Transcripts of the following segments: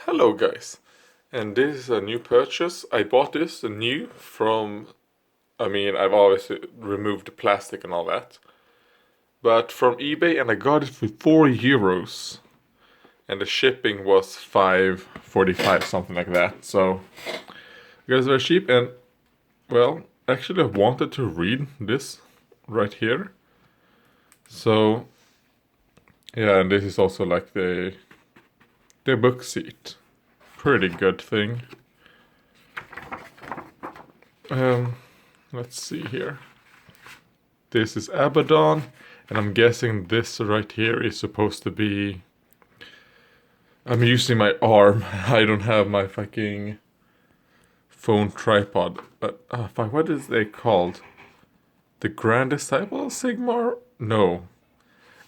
Hello guys, and this is a new purchase. I bought this new from, I've always removed the plastic and all that, but from eBay, and I got it for €4, and the shipping was $5.45, something like that. So it was very cheap, and well, actually I wanted to read this right here. So yeah, and this is also like the book seat. Pretty good thing. Let's see here. This is Abaddon, and I'm guessing this right here is supposed to be... I'm using my arm. I don't have my fucking phone tripod. But fuck, what is they called? The Grand Disciple of Sigmar? No.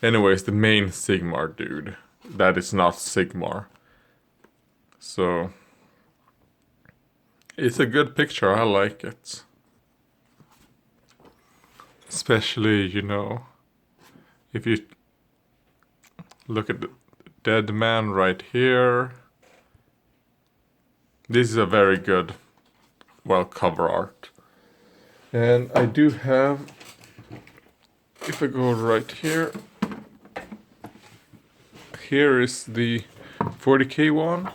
Anyways, the main Sigmar dude. That is not Sigmar. So it's a good picture. I like it. Especially, if you look at the dead man right here. This is a very good, cover art. And I do have, if I go right here, here is the 40k one.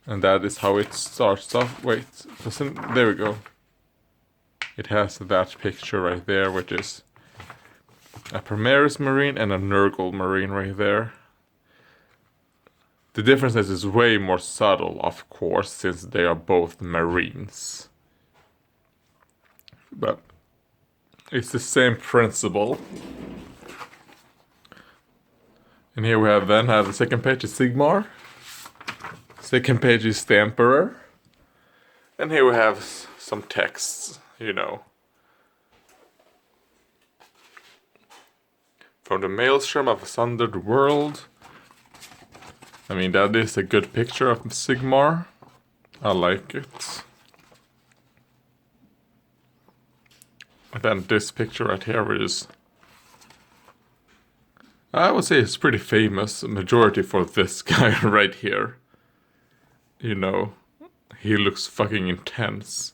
And that is how it starts off. Wait, there we go. It has that picture right there, which is a Primaris Marine and a Nurgle Marine right there. The difference is way more subtle, of course, since they are both Marines. But it's the same principle. And here we have the second page is Sigmar. Second page is the Emperor. And here we have some texts, From the maelstrom of a sundered world. That is a good picture of Sigmar. I like it. And then this picture right here is... I would say it's pretty famous. Majority for this guy right here. He looks fucking intense.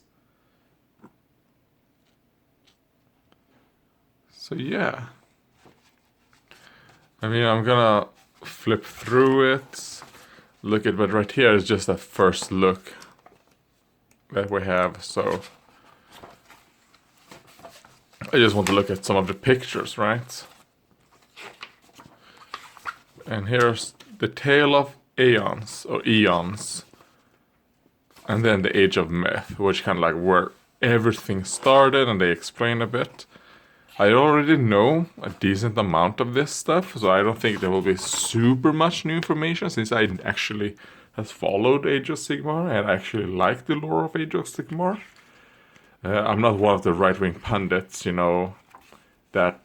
So yeah. I'm gonna flip through it. Look at, but right here is just a first look that we have, so I just want to look at some of the pictures, right? And here's the Tale of Aeons, or Eons. And then the Age of Myth, which kind of like where everything started, and they explain a bit. I already know a decent amount of this stuff, so I don't think there will be super much new information, since I actually have followed Age of Sigmar, and I actually like the lore of Age of Sigmar. I'm not one of the right-wing pundits, that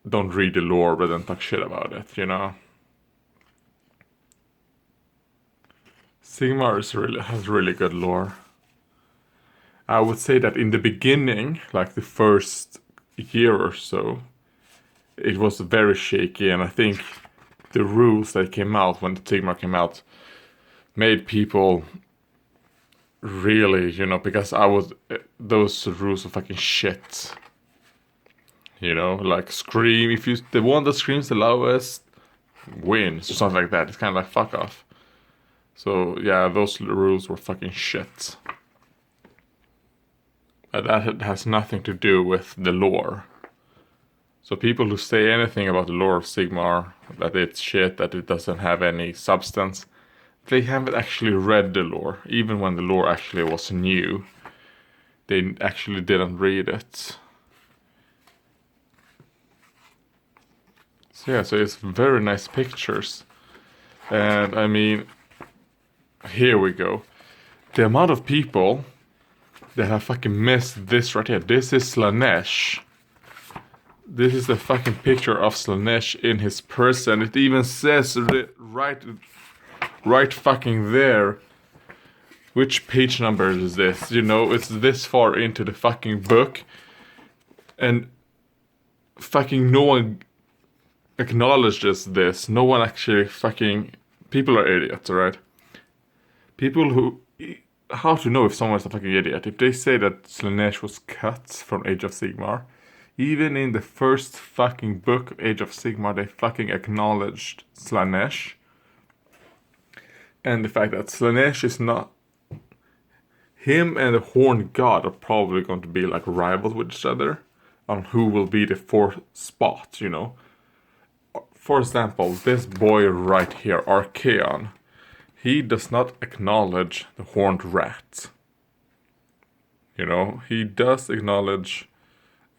don't read the lore but then talk shit about it, Sigmar has really good lore. I would say that in the beginning, like the first year or so, it was very shaky, and I think the rules that came out when the Sigmar came out made people really, because those rules were fucking shit. Like scream, the one that screams the loudest wins, or something like that. It's kind of like fuck off. So yeah, those rules were fucking shit. That has nothing to do with the lore. So people who say anything about the lore of Sigmar, that it's shit, that it doesn't have any substance, they haven't actually read the lore. Even when the lore actually was new, they actually didn't read it. So yeah, so it's very nice pictures. And here we go. The amount of people that have fucking missed this right here. This is Slaanesh. This is the fucking picture of Slaanesh in his person. It even says right fucking there. Which page number is this? It's this far into the fucking book. And fucking no one acknowledges this. No one actually fucking people are idiots, right? People who... How to know if someone's a fucking idiot? If they say that Slaanesh was cut from Age of Sigmar, even in the first fucking book of Age of Sigmar, they fucking acknowledged Slaanesh. And the fact that Slaanesh is not... Him and the Horned God are probably going to be like rivals with each other on who will be the fourth spot, you know. For example, this boy right here, Archaon, he does not acknowledge the Horned Rat. You know, he does acknowledge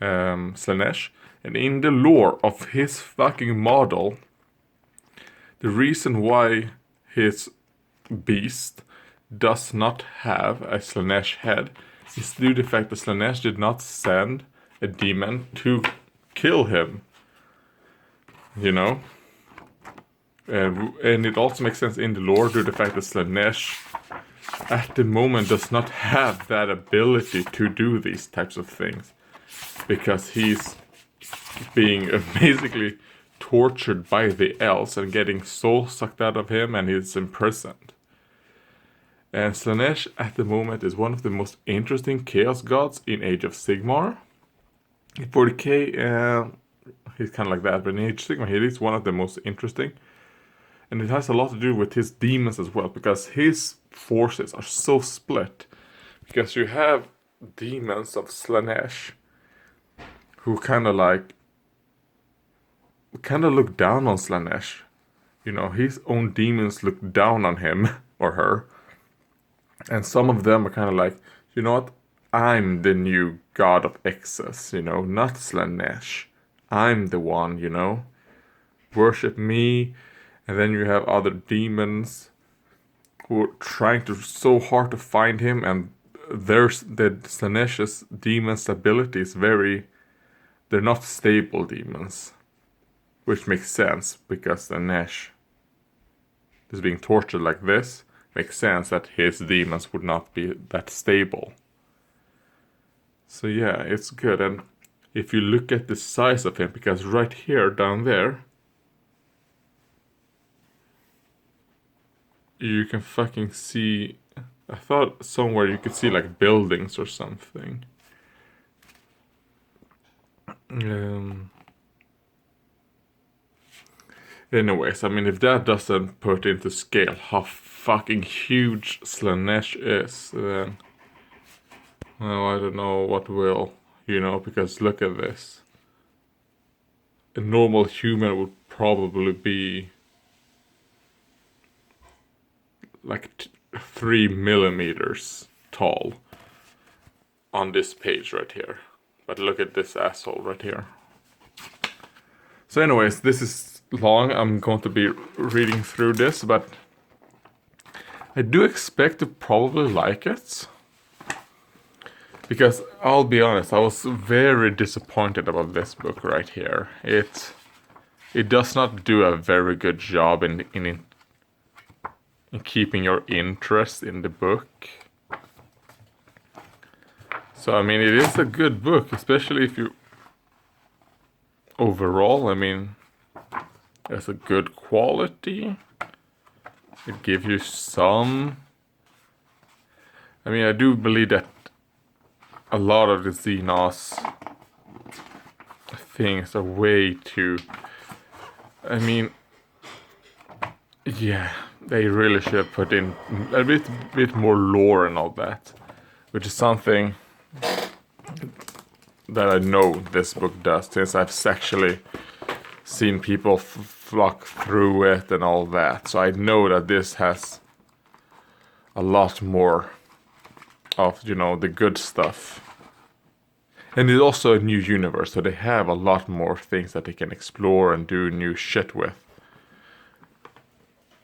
Slaanesh, and in the lore of his fucking model, the reason why his beast does not have a Slaanesh head is due to the fact that Slaanesh did not send a demon to kill him. You know? And it also makes sense in the lore due to the fact that Slaanesh at the moment does not have that ability to do these types of things. Because he's being basically tortured by the elves and getting soul sucked out of him, and he's imprisoned. And Slaanesh at the moment is one of the most interesting chaos gods in Age of Sigmar. In 40k, he's kind of like that, but in Age of Sigmar he is one of the most interesting. And it has a lot to do with his demons as well, because his forces are so split. Because you have demons of Slaanesh who kind of look down on Slaanesh. You know, his own demons look down on him or her. And some of them are kind of like, you know what? I'm the new god of excess, you know, not Slaanesh. I'm the one, you know. Worship me. And then you have other demons who are trying so hard to find him, and the Slaanesh's demons' ability is they're not stable demons. Which makes sense, because Slaanesh is being tortured like this. Makes sense that his demons would not be that stable. So yeah, it's good. And if you look at the size of him, because right here, down there, you can fucking see... I thought somewhere you could see like buildings or something. Anyways, I mean, if that doesn't put into scale how fucking huge Slaanesh is, then... Well, I don't know what will, you know, because look at this. A normal human would probably be like 3 millimeters tall on this page right here. But look at this asshole right here. So anyways, this is long. I'm going to be reading through this, but I do expect to probably like it. Because I'll be honest, I was very disappointed about this book right here. It does not do a very good job in keeping your interest in the book. So I mean, it is a good book, especially if you... Overall, I mean, it's a good quality. It gives you some... I mean, I do believe that a lot of the Xenos things are way too... I mean, yeah, they really should have put in a bit more lore and all that, which is something that I know this book does, since I've actually seen people flock through it and all that. So I know that this has a lot more of, you know, the good stuff. And it's also a new universe, so they have a lot more things that they can explore and do new shit with.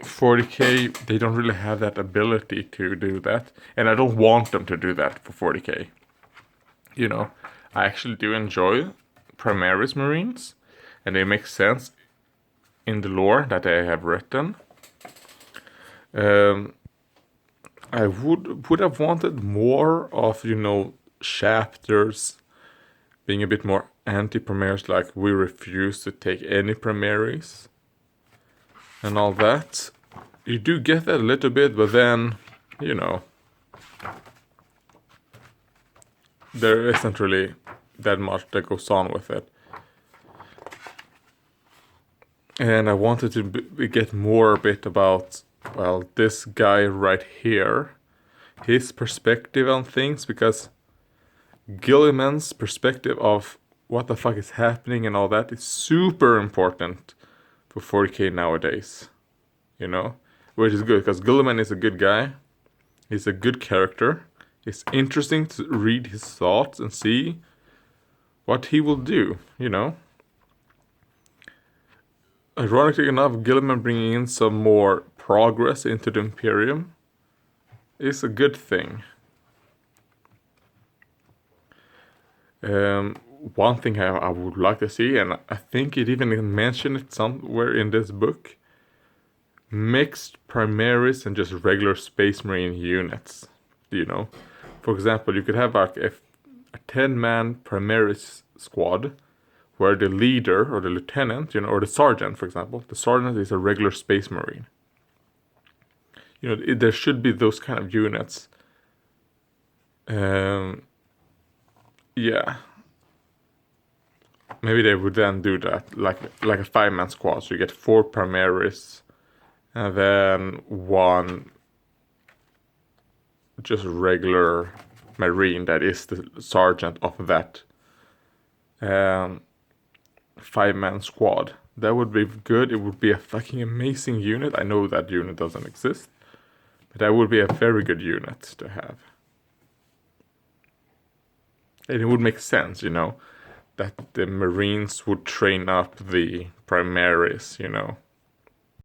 40k, they don't really have that ability to do that. And I don't want them to do that for 40k. You know, I actually do enjoy Primaris Marines, and they make sense in the lore that they have written. I would have wanted more of, you know, chapters being a bit more anti-Primaris, like we refuse to take any Primaris and all that. you do get that a little bit, but then, you know, there isn't really that much that goes on with it. And I wanted to get more a bit about, well, this guy right here, his perspective on things, because Gilliman's perspective of what the fuck is happening and all that is super important for 40k nowadays, you know, which is good because Gilliman is a good guy, he's a good character, it's interesting to read his thoughts and see what he will do, you know. Ironically enough, Gilliman bringing in some more progress into the Imperium is a good thing. One thing I would like to see, and I think it even mentioned it somewhere in this book, mixed Primaris and just regular Space Marine units, you know. For example, you could have like a 10-man Primaris squad where the leader or the lieutenant, you know, or the sergeant, for example, the sergeant is a regular Space Marine. You know, there should be those kind of units. Yeah. Maybe they would then do that, like a 5-man squad. So you get 4 Primaris, and then 1 just regular Marine that is the sergeant of that 5-man squad. That would be good. It would be a fucking amazing unit. I know that unit doesn't exist, but that would be a very good unit to have. And it would make sense, you know, that the Marines would train up the Primaris, you know.